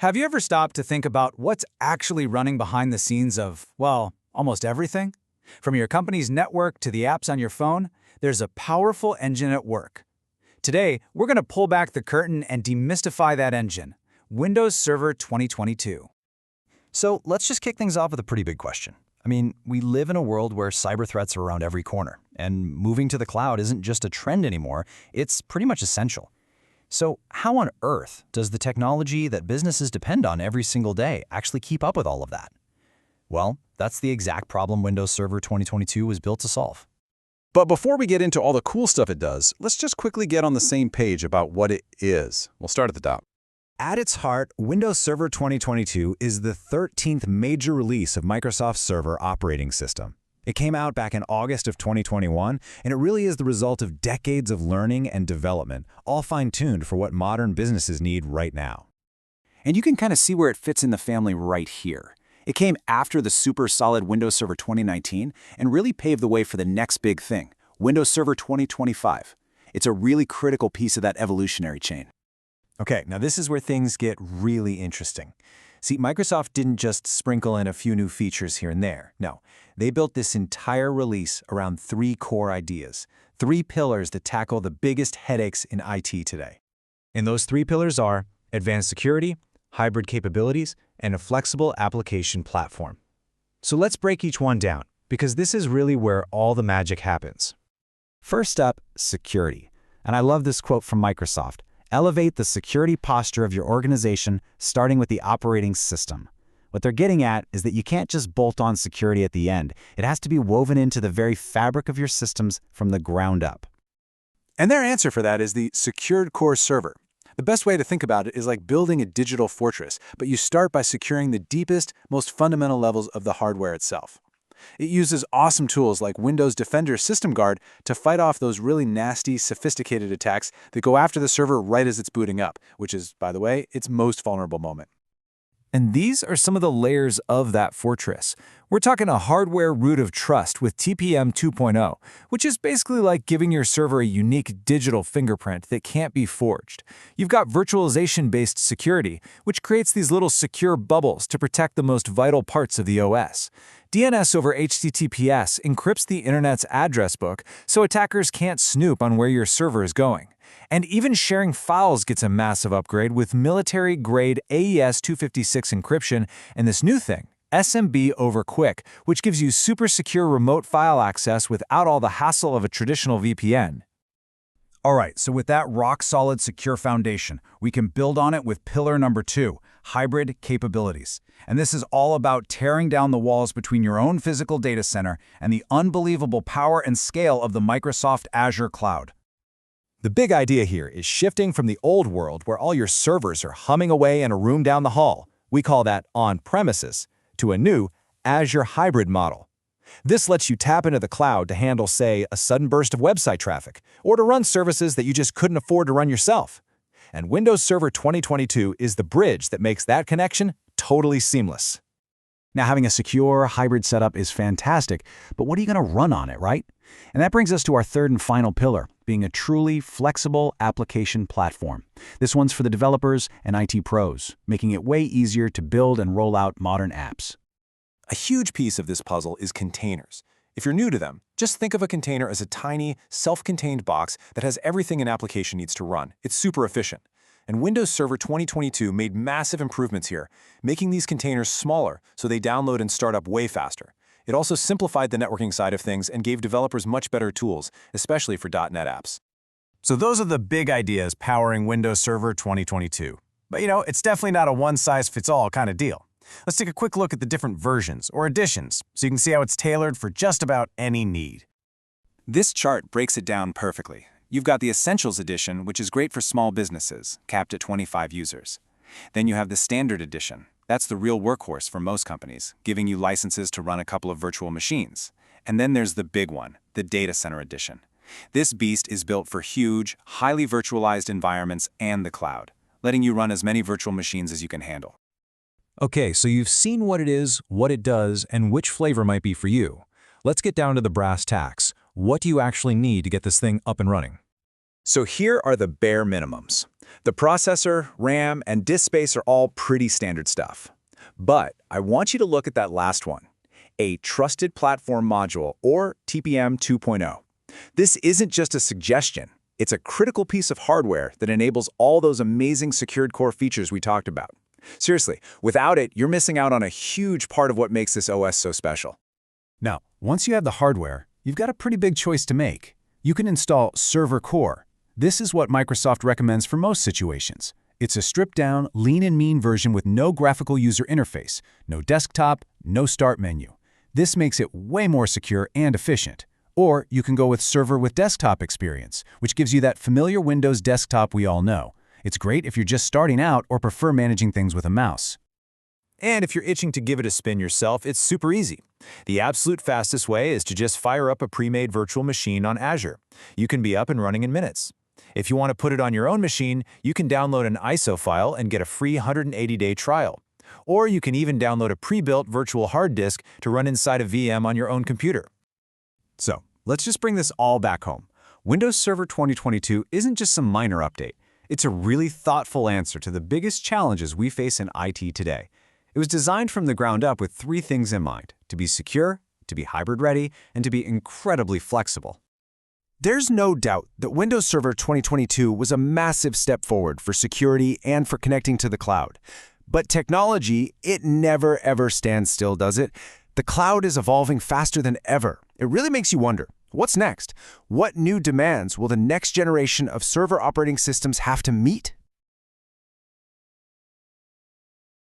Have you ever stopped to think about what's actually running behind the scenes of, well, almost everything? From your company's network to the apps on your phone, there's a powerful engine at work. Today, we're going to pull back the curtain and demystify that engine, Windows Server 2022. So let's just kick things off with a pretty big question. We live in a world where cyber threats are around every corner, and moving to the cloud isn't just a trend anymore, it's pretty much essential. So how on earth does the technology that businesses depend on every single day actually keep up with all of that? Well, that's the exact problem Windows Server 2022 was built to solve. But before we get into all the cool stuff it does, let's just quickly get on the same page about what it is. We'll start at the top. At its heart, Windows Server 2022 is the 13th major release of Microsoft's server operating system. It came out back in August of 2021, and it really is the result of decades of learning and development, all fine-tuned for what modern businesses need right now. And you can kind of see where it fits in the family right here. It came after the super solid Windows Server 2019 and really paved the way for the next big thing, Windows Server 2025. It's a really critical piece of that evolutionary chain. Okay, now this is where things get really interesting. See, Microsoft didn't just sprinkle in a few new features here and there. No, they built this entire release around three core ideas, three pillars that tackle the biggest headaches in IT today. And those three pillars are advanced security, hybrid capabilities, and a flexible application platform. So let's break each one down, because this is really where all the magic happens. First up, security. And I love this quote from Microsoft. Elevate the security posture of your organization, starting with the operating system. What they're getting at is that you can't just bolt on security at the end. It has to be woven into the very fabric of your systems from the ground up. And their answer for that is the secured core server. The best way to think about it is like building a digital fortress, but you start by securing the deepest, most fundamental levels of the hardware itself. It uses awesome tools like Windows Defender System Guard to fight off those really nasty, sophisticated attacks that go after the server right as it's booting up, which is, by the way, its most vulnerable moment. And these are some of the layers of that fortress. We're talking a hardware root of trust with TPM 2.0, which is basically like giving your server a unique digital fingerprint that can't be forged. You've got virtualization-based security, which creates these little secure bubbles to protect the most vital parts of the OS. DNS over HTTPS encrypts the internet's address book so attackers can't snoop on where your server is going. And even sharing files gets a massive upgrade with military-grade AES 256 encryption and this new thing, SMB over QUIC, which gives you super secure remote file access without all the hassle of a traditional VPN. All right, so with that rock-solid secure foundation, we can build on it with pillar number 2, hybrid capabilities. And this is all about tearing down the walls between your own physical data center and the unbelievable power and scale of the Microsoft Azure cloud. The big idea here is shifting from the old world where all your servers are humming away in a room down the hall, we call that on-premises, to a new Azure hybrid model. This lets you tap into the cloud to handle, say, a sudden burst of website traffic, or to run services that you just couldn't afford to run yourself. And Windows Server 2022 is the bridge that makes that connection totally seamless. Now, having a secure hybrid setup is fantastic, but what are you going to run on it, right? And that brings us to our third and final pillar, being a truly flexible application platform. This one's for the developers and IT pros, making it way easier to build and roll out modern apps. A huge piece of this puzzle is containers. If you're new to them, just think of a container as a tiny, self-contained box that has everything an application needs to run. It's super efficient. And Windows Server 2022 made massive improvements here, making these containers smaller so they download and start up way faster. It also simplified the networking side of things and gave developers much better tools, especially for .NET apps. So those are the big ideas powering Windows Server 2022. But it's definitely not a one-size-fits-all kind of deal. Let's take a quick look at the different versions or editions so you can see how it's tailored for just about any need. This chart breaks it down perfectly. You've got the Essentials Edition, which is great for small businesses, capped at 25 users. Then you have the Standard Edition. That's the real workhorse for most companies, giving you licenses to run a couple of virtual machines. And then there's the big one, the Data Center Edition. This beast is built for huge, highly virtualized environments and the cloud, letting you run as many virtual machines as you can handle. Okay, so you've seen what it is, what it does, and which flavor might be for you. Let's get down to the brass tacks. What do you actually need to get this thing up and running? So here are the bare minimums. The processor, RAM, and disk space are all pretty standard stuff. But I want you to look at that last one, a Trusted Platform Module, or TPM 2.0. This isn't just a suggestion. It's a critical piece of hardware that enables all those amazing secured core features we talked about. Seriously, without it, you're missing out on a huge part of what makes this OS so special. Now, once you have the hardware, you've got a pretty big choice to make. You can install Server Core. This is what Microsoft recommends for most situations. It's a stripped-down, lean and mean version with no graphical user interface, no desktop, no start menu. This makes it way more secure and efficient. Or you can go with Server with Desktop Experience, which gives you that familiar Windows desktop we all know. It's great if you're just starting out or prefer managing things with a mouse. And if you're itching to give it a spin yourself, it's super easy. The absolute fastest way is to just fire up a pre-made virtual machine on Azure. You can be up and running in minutes. If you want to put it on your own machine, you can download an ISO file and get a free 180-day trial. Or you can even download a pre-built virtual hard disk to run inside a VM on your own computer. So, let's just bring this all back home. Windows Server 2022 isn't just some minor update. It's a really thoughtful answer to the biggest challenges we face in IT today. It was designed from the ground up with three things in mind: to be secure, to be hybrid-ready, and to be incredibly flexible. There's no doubt that Windows Server 2022 was a massive step forward for security and for connecting to the cloud. But technology, it never ever stands still, does it? The cloud is evolving faster than ever. It really makes you wonder, what's next? What new demands will the next generation of server operating systems have to meet?